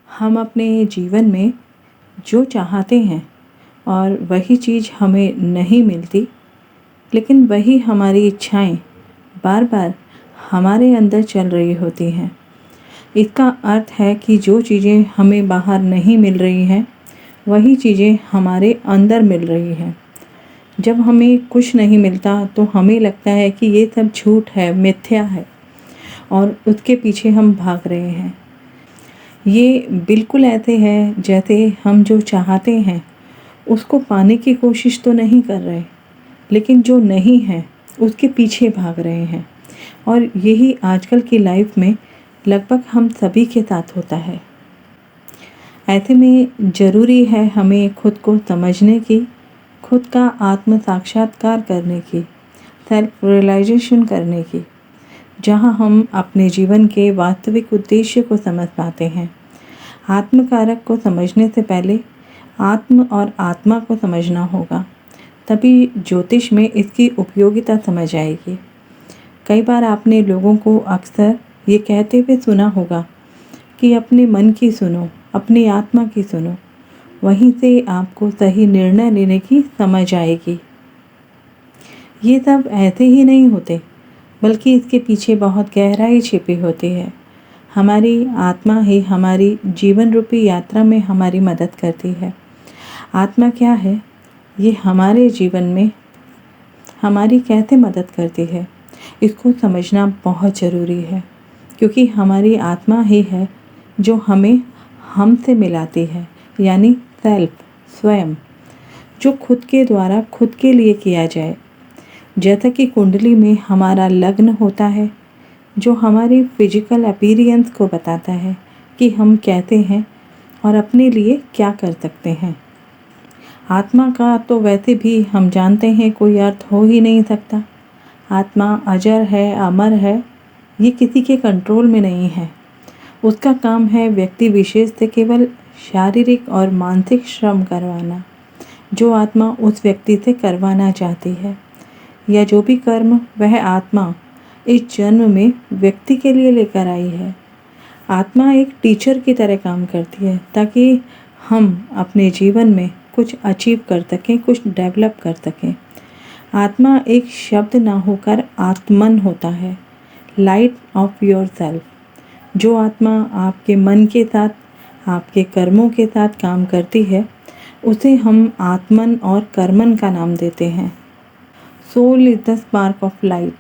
हम अपने जीवन में जो चाहते हैं और वही चीज़ हमें नहीं मिलती, लेकिन वही हमारी इच्छाएं बार बार हमारे अंदर चल रही होती हैं। इसका अर्थ है कि जो चीज़ें हमें बाहर नहीं मिल रही हैं, वही चीज़ें हमारे अंदर मिल रही हैं। जब हमें कुछ नहीं मिलता तो हमें लगता है कि ये सब झूठ है, मिथ्या है, और उसके पीछे हम भाग रहे हैं। ये बिल्कुल ऐसे है जैसे हम जो चाहते हैं उसको पाने की कोशिश तो नहीं कर रहे, लेकिन जो नहीं है उसके पीछे भाग रहे हैं। और यही आजकल की लाइफ में लगभग हम सभी के साथ होता है। ऐसे में ज़रूरी है हमें खुद को समझने की, खुद का आत्म साक्षात्कार करने की, सेल्फ रियलाइजेशन करने की, जहाँ हम अपने जीवन के वास्तविक उद्देश्य को समझ पाते हैं। आत्मकारक को समझने से पहले आत्म और आत्मा को समझना होगा, तभी ज्योतिष में इसकी उपयोगिता समझ आएगी। कई बार आपने लोगों को अक्सर ये कहते हुए सुना होगा कि अपने मन की सुनो, अपनी आत्मा की सुनो, वहीं से आपको सही निर्णय लेने की समझ आएगी। ये सब ऐसे ही नहीं होते, बल्कि इसके पीछे बहुत गहराई छिपी होती है। हमारी आत्मा ही हमारी जीवन रूपी यात्रा में हमारी मदद करती है। आत्मा क्या है, ये हमारे जीवन में हमारी कैसे मदद करती है, इसको समझना बहुत ज़रूरी है, क्योंकि हमारी आत्मा ही है जो हमें हमसे मिलाती है, यानी सेल्फ, स्वयं, जो खुद के द्वारा खुद के लिए किया जाए। जैसा कि कुंडली में हमारा लग्न होता है, जो हमारी फिजिकल अपीयरेंस को बताता है कि हम कैसे हैं और अपने लिए क्या कर सकते हैं। आत्मा का तो वैसे भी हम जानते हैं कोई अर्थ हो ही नहीं सकता। आत्मा अजर है, अमर है, ये किसी के कंट्रोल में नहीं है। उसका काम है व्यक्ति विशेष से केवल शारीरिक और मानसिक श्रम करवाना, जो आत्मा उस व्यक्ति से करवाना चाहती है, या जो भी कर्म वह आत्मा इस जन्म में व्यक्ति के लिए लेकर आई है। आत्मा एक टीचर की तरह काम करती है, ताकि हम अपने जीवन में कुछ अचीव कर सकें, कुछ डेवलप कर सकें। आत्मा एक शब्द ना होकर आत्मन होता है, लाइट ऑफ योर सेल्फ। जो आत्मा आपके मन के साथ, आपके कर्मों के साथ काम करती है, उसे हम आत्मन और कर्मन का नाम देते हैं। Soul is the spark of light.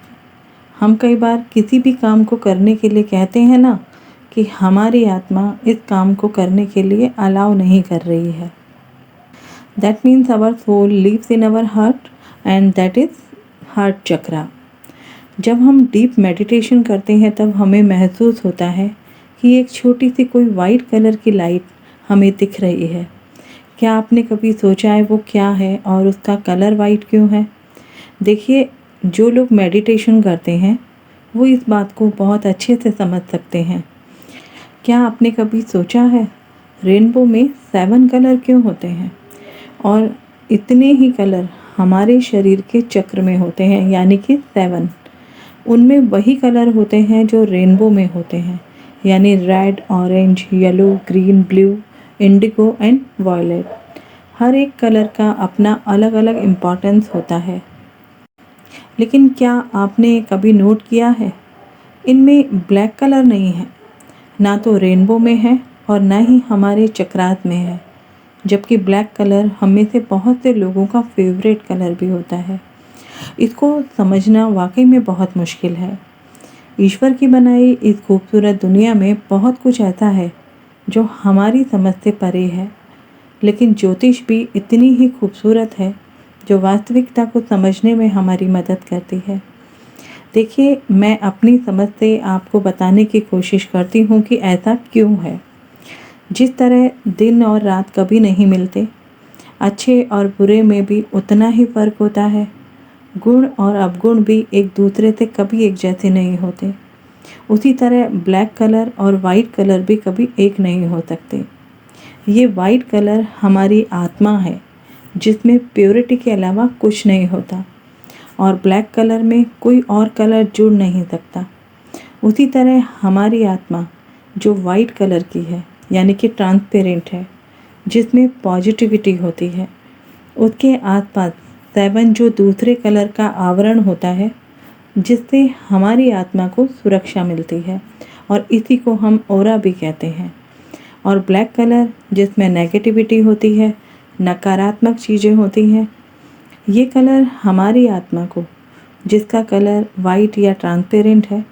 हम कई बार किसी भी काम को करने के लिए कहते हैं ना कि हमारी आत्मा इस काम को करने के लिए अलाउ नहीं कर रही है। That means our soul lives in our heart and that is heart chakra. जब हम डीप मेडिटेशन करते हैं तब हमें महसूस होता है कि एक छोटी सी कोई वाइट कलर की लाइट हमें दिख रही है। क्या आपने कभी सोचा है वो क्या है और उसका कलर वाइट क्यों है? देखिए, जो लोग मेडिटेशन करते हैं वो इस बात को बहुत अच्छे से समझ सकते हैं। क्या आपने कभी सोचा है रेनबो में 7 कलर क्यों होते हैं? और इतने ही कलर हमारे शरीर के चक्र में होते हैं, यानी कि 7। उनमें वही कलर होते हैं जो रेनबो में होते हैं, यानी red, orange, yellow, green, blue, indigo and violet. हर एक कलर का अपना अलग अलग इम्पोर्टेंस होता है। लेकिन क्या आपने कभी नोट किया है, इनमें ब्लैक कलर नहीं है, ना तो रेनबो में है और ना ही हमारे चक्रात में है, जबकि ब्लैक कलर हम में से बहुत से लोगों का फेवरेट कलर भी होता है। इसको समझना वाकई में बहुत मुश्किल है। ईश्वर की बनाई इस खूबसूरत दुनिया में बहुत कुछ ऐसा है जो हमारी समझ से परे है, लेकिन ज्योतिष भी इतनी ही खूबसूरत है जो वास्तविकता को समझने में हमारी मदद करती है। देखिए, मैं अपनी समझ से आपको बताने की कोशिश करती हूँ कि ऐसा क्यों है। जिस तरह दिन और रात कभी नहीं मिलते, अच्छे और बुरे में भी उतना ही फर्क होता है। गुण और अवगुण भी एक दूसरे से कभी एक जैसे नहीं होते। उसी तरह ब्लैक कलर और वाइट कलर भी कभी एक नहीं हो सकते। ये वाइट कलर हमारी आत्मा है, जिसमें प्योरिटी के अलावा कुछ नहीं होता, और ब्लैक कलर में कोई और कलर जुड़ नहीं सकता। उसी तरह हमारी आत्मा जो वाइट कलर की है, यानी कि ट्रांसपेरेंट है, जिसमें पॉजिटिविटी होती है। उसके आसपास 7 जो दूसरे कलर का आवरण होता है, जिससे हमारी आत्मा को सुरक्षा मिलती है, और इसी को हम ऑरा भी कहते हैं। और ब्लैक कलर जिसमें नेगेटिविटी होती है, नकारात्मक चीज़ें होती हैं। ये कलर हमारी आत्मा को, जिसका कलर वाइट या ट्रांसपेरेंट है,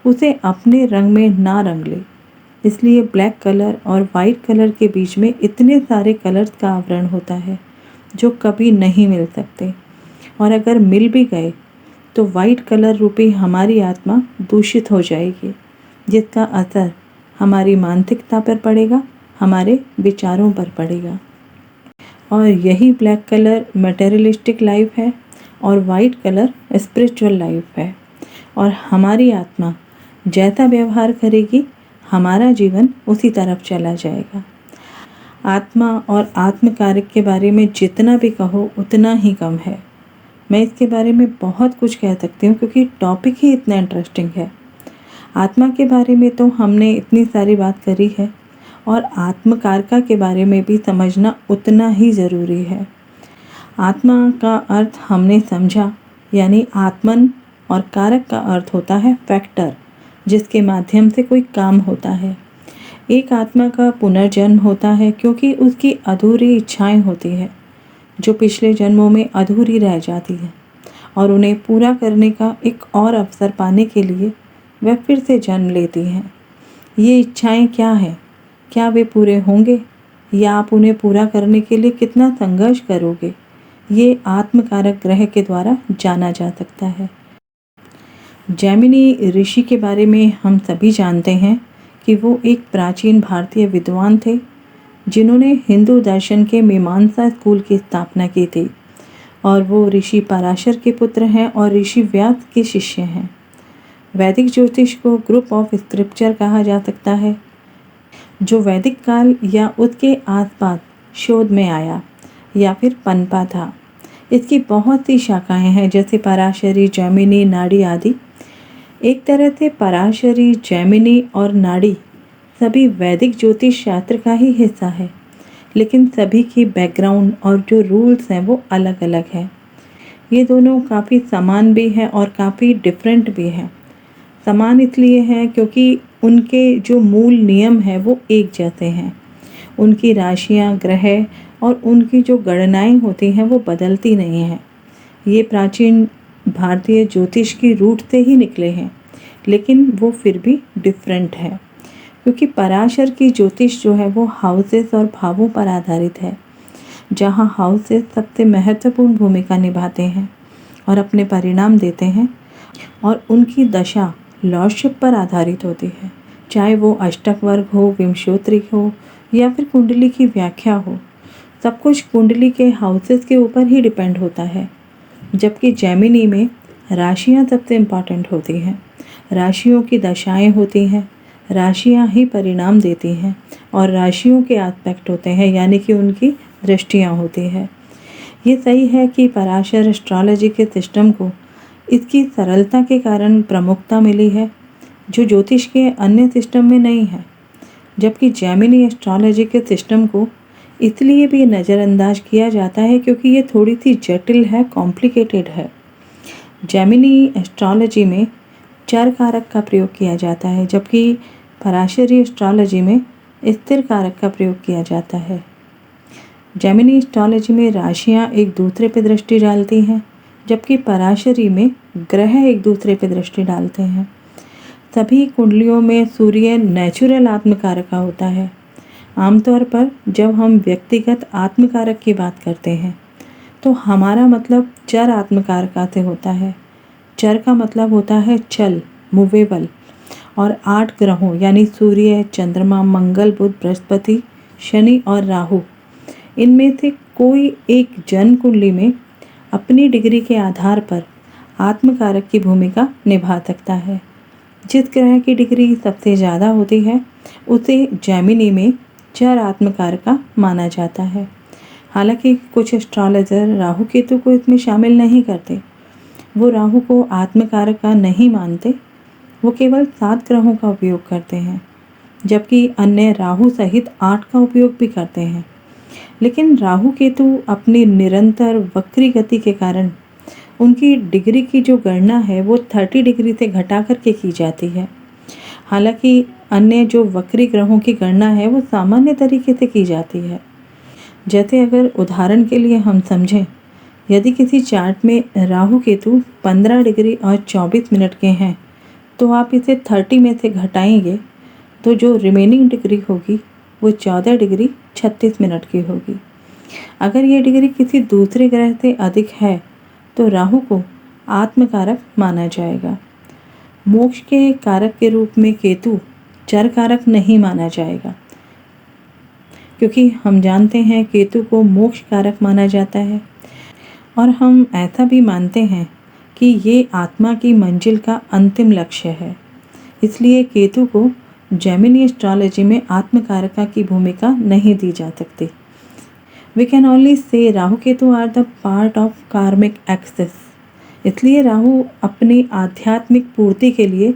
उसे अपने रंग में ना रंग ले। इसलिए ब्लैक कलर और वाइट कलर के बीच में इतने सारे कलर्स का आवरण होता है जो कभी नहीं मिल सकते, और अगर मिल भी गए तो वाइट कलर रूपी हमारी आत्मा दूषित हो जाएगी, जिसका असर हमारी मानसिकता पर पड़ेगा, हमारे विचारों पर पड़ेगा। और यही ब्लैक कलर मटेरियलिस्टिक लाइफ है और वाइट कलर स्पिरिचुअल लाइफ है। और हमारी आत्मा जैसा व्यवहार करेगी, हमारा जीवन उसी तरफ चला जाएगा। आत्मा और आत्मकारक के बारे में जितना भी कहो उतना ही कम है। मैं इसके बारे में बहुत कुछ कह सकती हूँ क्योंकि टॉपिक ही इतना इंटरेस्टिंग है। आत्मा के बारे में तो हमने इतनी सारी बात करी है, और आत्मकारका के बारे में भी समझना उतना ही ज़रूरी है। आत्मा का अर्थ हमने समझा, यानी आत्मन, और कारक का अर्थ होता है फैक्टर, जिसके माध्यम से कोई काम होता है। एक आत्मा का पुनर्जन्म होता है क्योंकि उसकी अधूरी इच्छाएं होती है जो पिछले जन्मों में अधूरी रह जाती है, और उन्हें पूरा करने का एक और अवसर पाने के लिए वह फिर से जन्म लेती हैं। ये इच्छाएं क्या हैं? क्या वे पूरे होंगे, या आप उन्हें पूरा करने के लिए कितना संघर्ष करोगे? ये आत्मकारक ग्रह के द्वारा जाना जा सकता है। जैमिनी ऋषि के बारे में हम सभी जानते हैं कि वो एक प्राचीन भारतीय विद्वान थे जिन्होंने हिंदू दर्शन के मीमांसा स्कूल की स्थापना की थी, और वो ऋषि पराशर के पुत्र हैं और ऋषि व्यास के शिष्य हैं। वैदिक ज्योतिष को ग्रुप ऑफ स्क्रिप्चर कहा जा सकता है, जो वैदिक काल या उसके आसपास शोध में आया या फिर पनपा था। इसकी बहुत सी शाखाएं हैं, जैसे पराशरी, जैमिनी, नाड़ी आदि। एक तरह से पराशरी, जैमिनी और नाड़ी सभी वैदिक ज्योतिष शास्त्र का ही हिस्सा है, लेकिन सभी की बैकग्राउंड और जो रूल्स हैं वो अलग अलग हैं। ये दोनों काफ़ी समान भी हैं और काफ़ी डिफरेंट भी हैं। समान इसलिए हैं क्योंकि उनके जो मूल नियम हैं वो एक जैसे हैं। उनकी राशियाँ, ग्रह और उनकी जो गणनाएं होती हैं वो बदलती नहीं हैं। ये प्राचीन भारतीय ज्योतिष की रूट से ही निकले हैं, लेकिन वो फिर भी डिफरेंट है, क्योंकि पराशर की ज्योतिष जो है वो हाउसेस और भावों पर आधारित है, जहाँ हाउसेस सबसे महत्वपूर्ण भूमिका निभाते हैं और अपने परिणाम देते हैं, और उनकी दशा लॉर्डशिप पर आधारित होती है, चाहे वो अष्टक वर्ग हो, विंशोत्तरी हो या फिर कुंडली की व्याख्या हो। सब कुछ कुंडली के हाउसेस के ऊपर ही डिपेंड होता है। जबकि जैमिनी में राशियाँ सबसे इम्पॉर्टेंट होती हैं। राशियों की दशाएं होती हैं, राशियाँ ही परिणाम देती हैं, और राशियों के एस्पेक्ट होते हैं, यानी कि उनकी दृष्टियाँ होती हैं। ये सही है कि पराशर एस्ट्रोलॉजी के सिस्टम को इसकी सरलता के कारण प्रमुखता मिली है, जो ज्योतिष के अन्य सिस्टम में नहीं है। जबकि जैमिनी एस्ट्रोलॉजी के सिस्टम को इसलिए भी नज़रअंदाज किया जाता है क्योंकि ये थोड़ी सी जटिल है, कॉम्प्लिकेटेड है। जैमिनी एस्ट्रोलॉजी में चर कारक का प्रयोग किया जाता है, जबकि पराशरी एस्ट्रोलॉजी में स्थिर कारक का प्रयोग किया जाता है। जैमिनी एस्ट्रोलॉजी में राशियाँ एक दूसरे पर दृष्टि डालती हैं, जबकि पराशरी में ग्रह एक दूसरे पर दृष्टि डालते हैं। सभी कुंडलियों में सूर्य नेचुरल आत्मकारक का होता है। आमतौर पर जब हम व्यक्तिगत आत्मकारक की बात करते हैं तो हमारा मतलब चर आत्मकारक से होता है। चर का मतलब होता है चल, मूवेबल, और 8 ग्रहों यानी सूर्य, चंद्रमा, मंगल, बुध, बृहस्पति, शनि और राहु, इनमें से कोई एक जन्म कुंडली में अपनी डिग्री के आधार पर आत्मकारक की भूमिका निभा सकता है। जिस ग्रह की डिग्री सबसे ज़्यादा होती है उसे जैमिनी में चर आत्मकारक माना जाता है। हालांकि कुछ एस्ट्रोलॉजर राहु केतु को इसमें शामिल नहीं करते। वो राहु को आत्मकारक नहीं मानते, वो केवल 7 ग्रहों का उपयोग करते हैं। जबकि अन्य राहु सहित 8 का उपयोग भी करते हैं। लेकिन राहु केतु अपनी निरंतर वक्री गति के कारण उनकी डिग्री की जो गणना है वो 30 डिग्री से घटा करके की जाती है। हालांकि अन्य जो वक्री ग्रहों की गणना है वो सामान्य तरीके से की जाती है। जैसे अगर उदाहरण के लिए हम समझें, यदि किसी चार्ट में राहु केतु 15 डिग्री और 24 मिनट के हैं तो आप इसे 30 में से घटाएंगे तो जो रिमेनिंग डिग्री होगी वो 14 डिग्री 36 मिनट की होगी। अगर ये डिग्री किसी दूसरे ग्रह से अधिक है तो राहु को आत्मकारक माना जाएगा। मोक्ष के कारक के रूप में केतु चर कारक नहीं माना जाएगा, क्योंकि हम जानते हैं केतु को मोक्ष कारक माना जाता है और हम ऐसा भी मानते हैं कि ये आत्मा की मंजिल का अंतिम लक्ष्य है। इसलिए केतु को जेमिनी एस्ट्रोलॉजी में आत्मकारका की भूमिका नहीं दी जा सकती। We can only say Rahu Ketu are the part of karmic access. इसलिए राहु अपनी आध्यात्मिक पूर्ति के लिए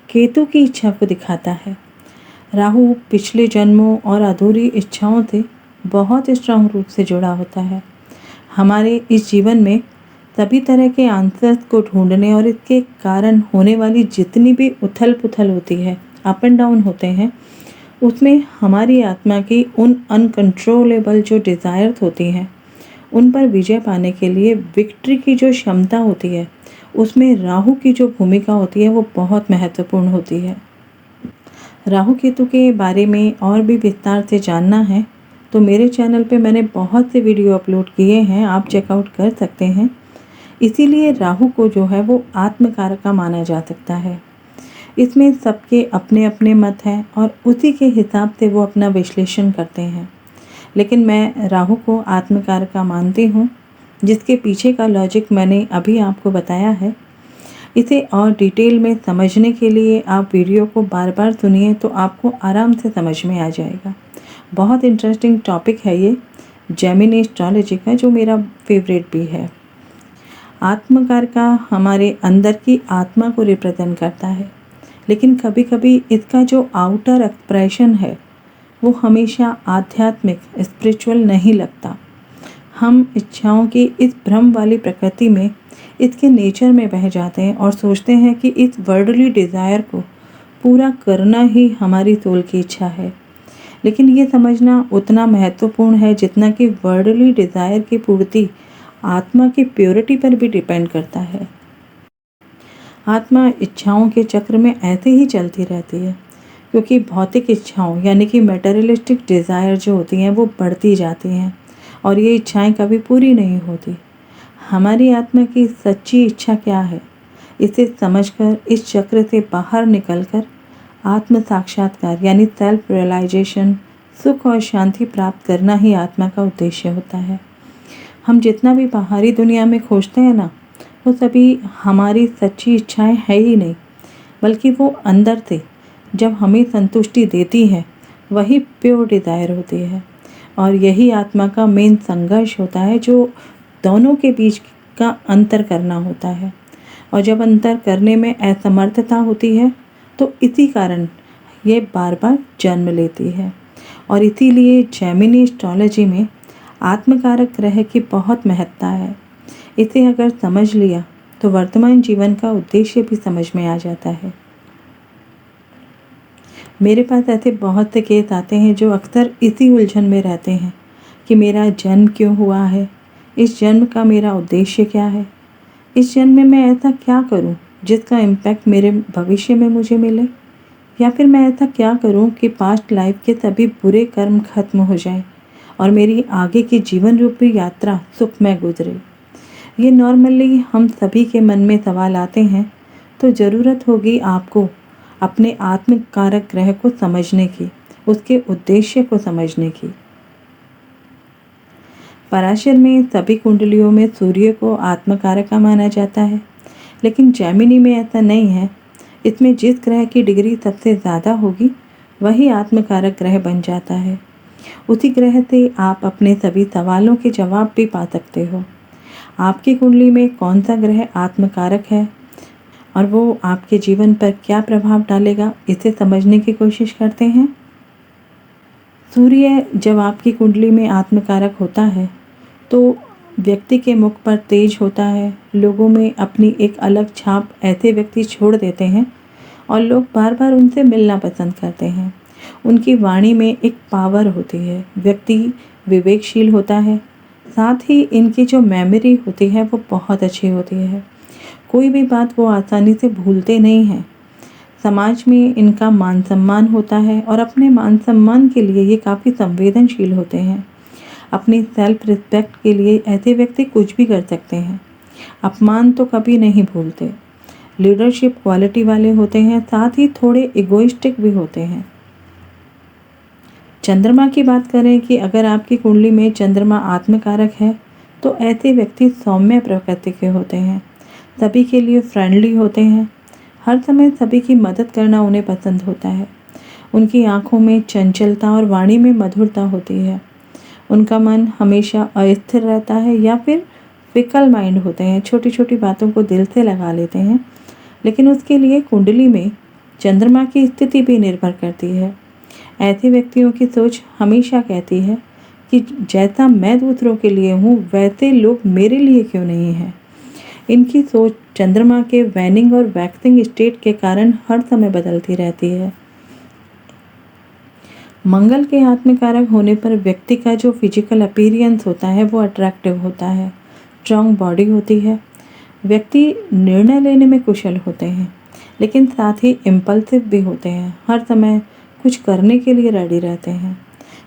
केतु की इच्छा को दिखाता है। राहु पिछले जन्मों और अधूरी इच्छाओं से बहुत स्ट्रांग रूप से जुड़ा होता है। हमारे इस जीवन में सभी तरह के आंसर्स को ढूंढने और इसके कारण होने वाली जितनी भी उथल पुथल होती है, अप एंड डाउन होते हैं, उसमें हमारी आत्मा की उन अनकंट्रोलेबल जो डिज़ायर्स होती हैं उन पर विजय पाने के लिए विक्ट्री की जो क्षमता होती है उसमें राहु की जो भूमिका होती है वो बहुत महत्वपूर्ण होती है। राहु केतु के बारे में और भी विस्तार से जानना है तो मेरे चैनल पे मैंने बहुत से वीडियो अपलोड किए हैं, आप चेकआउट कर सकते हैं। इसीलिए राहु को जो है वो आत्मकारका माना जा सकता है। इसमें सबके अपने अपने मत हैं और उसी के हिसाब से वो अपना विश्लेषण करते हैं। लेकिन मैं राहु को आत्मकारका मानती हूँ, जिसके पीछे का लॉजिक मैंने अभी आपको बताया है। इसे और डिटेल में समझने के लिए आप वीडियो को बार बार सुनिए तो आपको आराम से समझ में आ जाएगा। बहुत इंटरेस्टिंग टॉपिक है ये जेमिनी एस्ट्रोलॉजी का, जो मेरा फेवरेट भी है। आत्मकारका हमारे अंदर की आत्मा को रिप्रेजेंट करता है, लेकिन कभी कभी इसका जो आउटर एक्सप्रेशन है वो हमेशा आध्यात्मिक स्पिरिचुअल नहीं लगता। हम इच्छाओं की इस भ्रम वाली प्रकृति में, इसके नेचर में बह जाते हैं और सोचते हैं कि इस वर्ल्डली डिज़ायर को पूरा करना ही हमारी सोल की इच्छा है। लेकिन ये समझना उतना महत्वपूर्ण है जितना कि वर्ल्डली डिज़ायर की पूर्ति आत्मा की प्योरिटी पर भी डिपेंड करता है। आत्मा इच्छाओं के चक्र में ऐसे ही चलती रहती है, क्योंकि भौतिक इच्छाओं यानी कि मटेरियलिस्टिक डिज़ायर जो होती हैं वो बढ़ती जाती हैं और ये इच्छाएं कभी पूरी नहीं होती। हमारी आत्मा की सच्ची इच्छा क्या है, इसे समझकर इस चक्र से बाहर निकलकर आत्म साक्षात्कार यानी सेल्फ रियलाइजेशन, सुख और शांति प्राप्त करना ही आत्मा का उद्देश्य होता है। हम जितना भी बाहरी दुनिया में खोजते हैं ना, वो सभी हमारी सच्ची इच्छाएं है ही नहीं, बल्कि वो अंदर से जब हमें संतुष्टि देती है वही प्योर डिज़ायर होती है। और यही आत्मा का मेन संघर्ष होता है, जो दोनों के बीच का अंतर करना होता है। और जब अंतर करने में असमर्थता होती है तो इसी कारण ये बार बार जन्म लेती है। और इसीलिए जेमिनी एस्ट्रोलॉजी में आत्मकारक ग्रह की बहुत महत्ता है। इसे अगर समझ लिया तो वर्तमान जीवन का उद्देश्य भी समझ में आ जाता है। मेरे पास ऐसे बहुत से केस आते हैं जो अक्सर इसी उलझन में रहते हैं कि मेरा जन्म क्यों हुआ है, इस जन्म का मेरा उद्देश्य क्या है, इस जन्म में मैं ऐसा क्या करूं जिसका इम्पैक्ट मेरे भविष्य में मुझे मिले, या फिर मैं ऐसा क्या करूं कि पास्ट लाइफ के सभी बुरे कर्म खत्म हो जाएं और मेरी आगे की जीवन रूपी यात्रा सुखमय गुजरे। ये नॉर्मली हम सभी के मन में सवाल आते हैं, तो ज़रूरत होगी आपको अपने आत्मकारक ग्रह को समझने की, उसके उद्देश्य को समझने की। पराशर में सभी कुंडलियों में सूर्य को आत्मकारक माना जाता है, लेकिन जेमिनी में ऐसा नहीं है। इसमें जिस ग्रह की डिग्री सबसे ज़्यादा होगी वही आत्मकारक ग्रह बन जाता है। उसी ग्रह से आप अपने सभी सवालों के जवाब भी पा सकते हो। आपकी कुंडली में कौन सा ग्रह आत्मकारक है और वो आपके जीवन पर क्या प्रभाव डालेगा, इसे समझने की कोशिश करते हैं। सूर्य जब आपकी कुंडली में आत्मकारक होता है तो व्यक्ति के मुख पर तेज होता है, लोगों में अपनी एक अलग छाप ऐसे व्यक्ति छोड़ देते हैं और लोग बार बार उनसे मिलना पसंद करते हैं। उनकी वाणी में एक पावर होती है, व्यक्ति विवेकशील होता है, साथ ही इनकी जो मेमोरी होती है वो बहुत अच्छी होती है। कोई भी बात वो आसानी से भूलते नहीं हैं। समाज में इनका मान सम्मान होता है और अपने मान सम्मान के लिए ये काफ़ी संवेदनशील होते हैं। अपनी सेल्फ रिस्पेक्ट के लिए ऐसे व्यक्ति कुछ भी कर सकते हैं। अपमान तो कभी नहीं भूलते। लीडरशिप क्वालिटी वाले होते हैं, साथ ही थोड़े इगोइस्टिक भी होते हैं। चंद्रमा की बात करें कि अगर आपकी कुंडली में चंद्रमा आत्मकारक है तो ऐसे व्यक्ति सौम्य प्रकृति के होते हैं, सभी के लिए फ्रेंडली होते हैं, हर समय सभी की मदद करना उन्हें पसंद होता है। उनकी आंखों में चंचलता और वाणी में मधुरता होती है। उनका मन हमेशा अस्थिर रहता है या फिर फिकल माइंड होते हैं, छोटी छोटी बातों को दिल से लगा लेते हैं, लेकिन उसके लिए कुंडली में चंद्रमा की स्थिति भी निर्भर करती है। ऐसे व्यक्तियों की सोच हमेशा कहती है कि जैसा मैं दूसरों के लिए हूँ वैसे लोग मेरे लिए क्यों नहीं हैं। इनकी सोच चंद्रमा के वैनिंग और वैक्सिंग स्टेट के कारण हर समय बदलती रहती है। मंगल के आत्मकारक होने पर व्यक्ति का जो फिजिकल अपीयरेंस होता है वो अट्रैक्टिव होता है, स्ट्रॉन्ग बॉडी होती है। व्यक्ति निर्णय लेने में कुशल होते हैं, लेकिन साथ ही इम्पल्सिव भी होते हैं, हर समय कुछ करने के लिए रेडी रहते हैं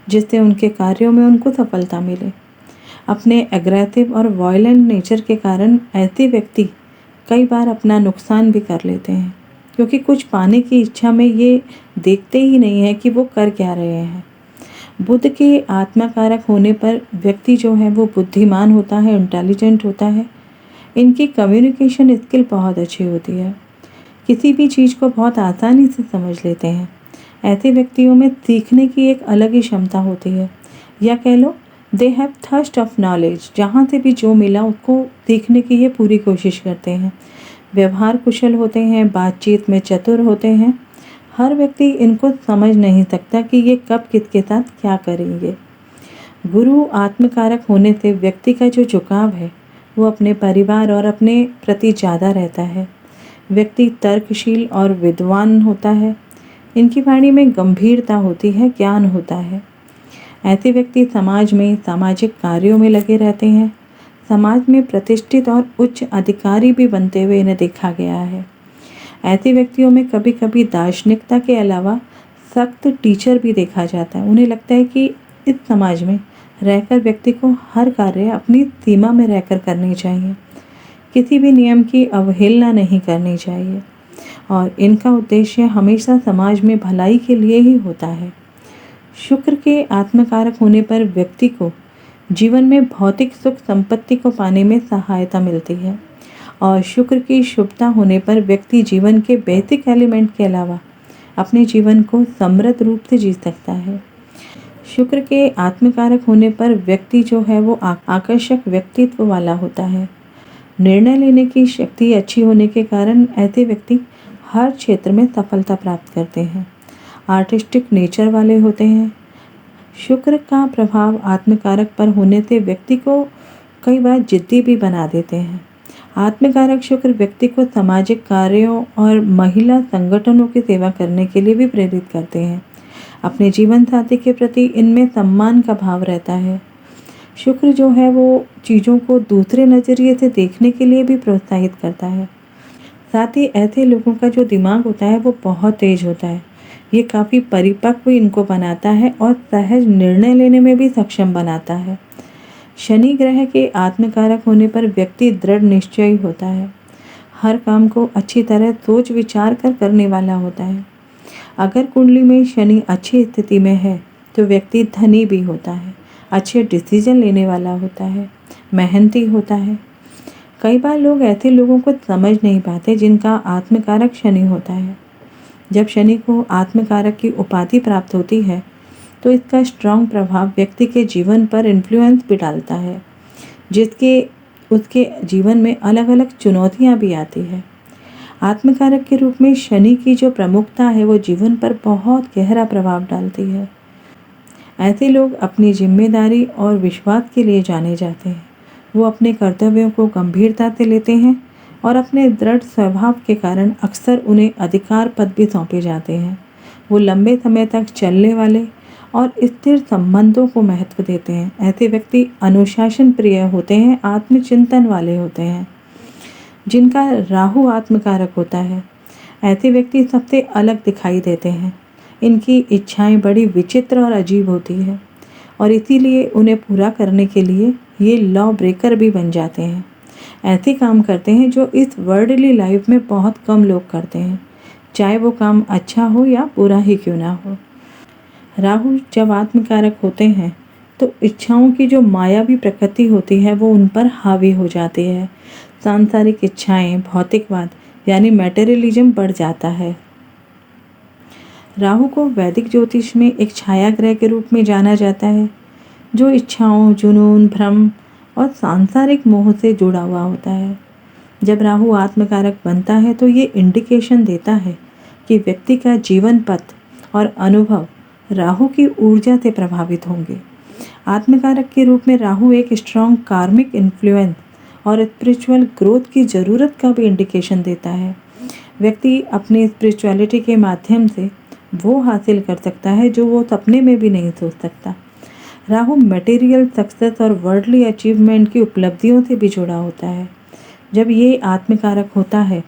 जिससे उनके कार्यों में उनको सफलता मिले। अपने एग्रेसिव और वायलेंट नेचर के कारण ऐसे व्यक्ति कई बार अपना नुकसान भी कर लेते हैं, क्योंकि कुछ पाने की इच्छा में ये देखते ही नहीं है कि वो कर क्या रहे हैं। बुध के आत्मकारक होने पर व्यक्ति जो है वो बुद्धिमान होता है, इंटेलिजेंट होता है। इनकी कम्युनिकेशन स्किल बहुत अच्छी होती है, किसी भी चीज़ को बहुत आसानी से समझ लेते हैं। ऐसे व्यक्तियों में सीखने की एक अलग ही क्षमता होती है, या कह लो they have thirst of knowledge. जहाँ से भी जो मिला उसको सीखने की ये पूरी कोशिश करते हैं। व्यवहार कुशल होते हैं, बातचीत में चतुर होते हैं। हर व्यक्ति इनको समझ नहीं सकता कि ये कब किसके साथ क्या करेंगे। गुरु आत्मकारक होने से व्यक्ति का जो झुकाव है वो अपने परिवार और अपने प्रति ज़्यादा रहता है। व्यक्ति तर्कशील और विद्वान होता है। इनकी वाणी में गंभीरता होती है, ज्ञान होता है। ऐसे व्यक्ति समाज में सामाजिक कार्यों में लगे रहते हैं। समाज में प्रतिष्ठित और उच्च अधिकारी भी बनते हुए इन्हें देखा गया है। ऐसे व्यक्तियों में कभी कभी दार्शनिकता के अलावा सख्त टीचर भी देखा जाता है। उन्हें लगता है कि इस समाज में रहकर व्यक्ति को हर कार्य अपनी सीमा में रहकर करनी चाहिए, किसी भी नियम की अवहेलना नहीं करनी चाहिए, और इनका उद्देश्य हमेशा समाज में भलाई के लिए ही होता है। शुक्र के आत्मकारक होने पर व्यक्ति को जीवन में भौतिक सुख संपत्ति को पाने में सहायता मिलती है, और शुक्र की शुभता होने पर व्यक्ति जीवन के बेसिक एलिमेंट के अलावा अपने जीवन को समृद्ध रूप से जी सकता है। शुक्र के आत्मकारक होने पर व्यक्ति जो है वो आकर्षक व्यक्तित्व वाला होता है। निर्णय लेने की शक्ति अच्छी होने के कारण ऐसे व्यक्ति हर क्षेत्र में सफलता प्राप्त करते हैं। आर्टिस्टिक नेचर वाले होते हैं। शुक्र का प्रभाव आत्मकारक पर होने से व्यक्ति को कई बार जिद्दी भी बना देते हैं। आत्मकारक शुक्र व्यक्ति को सामाजिक कार्यों और महिला संगठनों की सेवा करने के लिए भी प्रेरित करते हैं। अपने जीवन साथी के प्रति इनमें सम्मान का भाव रहता है। शुक्र जो है वो चीज़ों को दूसरे नज़रिए से देखने के लिए भी प्रोत्साहित करता है। साथ ही ऐसे लोगों का जो दिमाग होता है वो बहुत तेज होता है। ये काफ़ी परिपक्व इनको बनाता है और सहज निर्णय लेने में भी सक्षम बनाता है। शनि ग्रह के आत्मकारक होने पर व्यक्ति दृढ़ निश्चयी होता है। हर काम को अच्छी तरह सोच विचार कर करने वाला होता है। अगर कुंडली में शनि अच्छी स्थिति में है तो व्यक्ति धनी भी होता है, अच्छे डिसीजन लेने वाला होता है, मेहनती होता है। कई बार लोग ऐसे लोगों को समझ नहीं पाते जिनका आत्मकारक शनि होता है। जब शनि को आत्मकारक की उपाधि प्राप्त होती है तो इसका स्ट्रॉन्ग प्रभाव व्यक्ति के जीवन पर इन्फ्लुएंस भी डालता है, जिसके उसके जीवन में अलग अलग चुनौतियां भी आती है। आत्मकारक के रूप में शनि की जो प्रमुखता है वो जीवन पर बहुत गहरा प्रभाव डालती है। ऐसे लोग अपनी जिम्मेदारी और विश्वास के लिए जाने जाते हैं। वो अपने कर्तव्यों को गंभीरता से लेते हैं और अपने दृढ़ स्वभाव के कारण अक्सर उन्हें अधिकार पद भी सौंपे जाते हैं। वो लंबे समय तक चलने वाले और स्थिर संबंधों को महत्व देते हैं। ऐसे व्यक्ति अनुशासन प्रिय होते हैं, आत्मचिंतन वाले होते हैं, जिनका राहु आत्मकारक होता है। ऐसे व्यक्ति सबसे अलग दिखाई देते हैं। इनकी इच्छाएं बड़ी विचित्र और अजीब होती है और इसीलिए उन्हें पूरा करने के लिए ये लॉ ब्रेकर भी बन जाते हैं। ऐसे काम करते हैं जो इस वर्ल्डली लाइफ में बहुत कम लोग करते हैं, चाहे वो काम अच्छा हो या बुरा ही क्यों ना हो। राहु जब आत्मकारक होते हैं तो इच्छाओं की जो मायावी प्रकृति होती है वो उन पर हावी हो जाती है। सांसारिक इच्छाएं, भौतिकवाद यानी मैटेरियलिज्म बढ़ जाता है। राहु को वैदिक ज्योतिष में एक छाया ग्रह के रूप में जाना जाता है, जो इच्छाओं, जुनून, भ्रम और सांसारिक मोह से जुड़ा हुआ होता है। जब राहु आत्मकारक बनता है तो ये इंडिकेशन देता है कि व्यक्ति का जीवन पथ और अनुभव राहु की ऊर्जा से प्रभावित होंगे। आत्मकारक के रूप में राहु एक स्ट्रॉन्ग कार्मिक इन्फ्लुएंस और स्पिरिचुअल ग्रोथ की ज़रूरत का भी इंडिकेशन देता है। व्यक्ति अपनी स्पिरिचुअलिटी के माध्यम से वो हासिल कर सकता है जो वो सपने में भी नहीं सोच सकता। राहु मटेरियल सक्सेस और वर्ल्डली अचीवमेंट की उपलब्धियों से भी जुड़ा होता है। जब ये आत्मकारक होता है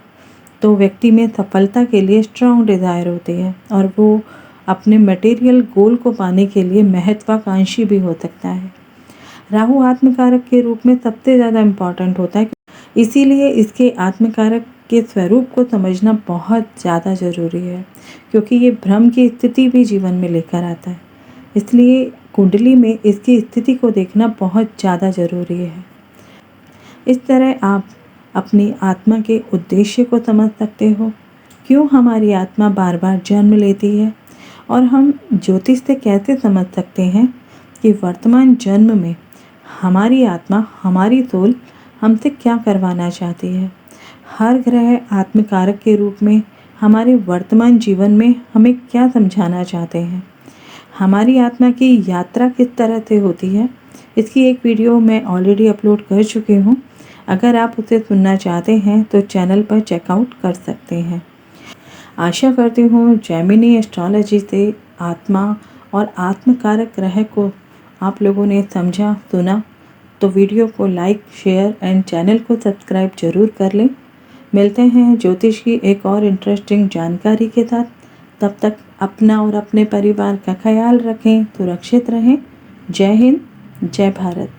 तो व्यक्ति में सफलता के लिए स्ट्रॉन्ग डिज़ायर होती है और वो अपने मटेरियल गोल को पाने के लिए महत्वाकांक्षी भी हो सकता है। राहु आत्मकारक के रूप में सबसे ज़्यादा इम्पॉर्टेंट होता है, इसीलिए इसके आत्मकारक के स्वरूप को समझना बहुत ज़्यादा ज़रूरी है, क्योंकि ये भ्रम की स्थिति भी जीवन में लेकर आता है। इसलिए कुंडली में इसकी स्थिति को देखना बहुत ज़्यादा ज़रूरी है। इस तरह आप अपनी आत्मा के उद्देश्य को समझ सकते हो, क्यों हमारी आत्मा बार बार जन्म लेती है, और हम ज्योतिष से कैसे समझ सकते हैं कि वर्तमान जन्म में हमारी आत्मा, हमारी सोल हमसे क्या करवाना चाहती है। हर ग्रह आत्मकारक के रूप में हमारे वर्तमान जीवन में हमें क्या समझाना चाहते हैं। हमारी आत्मा की यात्रा किस तरह से होती है, इसकी एक वीडियो मैं ऑलरेडी अपलोड कर चुकी हूँ। अगर आप उसे सुनना चाहते हैं तो चैनल पर चेकआउट कर सकते हैं। आशा करती हूँ जेमिनी एस्ट्रोलॉजी से आत्मा और आत्मकारक ग्रह को आप लोगों ने समझा, सुना। तो वीडियो को लाइक, शेयर एंड चैनल को सब्सक्राइब जरूर कर लें। मिलते हैं ज्योतिष की एक और इंटरेस्टिंग जानकारी के साथ। तब तक अपना और अपने परिवार का ख्याल रखें, सुरक्षित रहें। जय हिंद, जय भारत।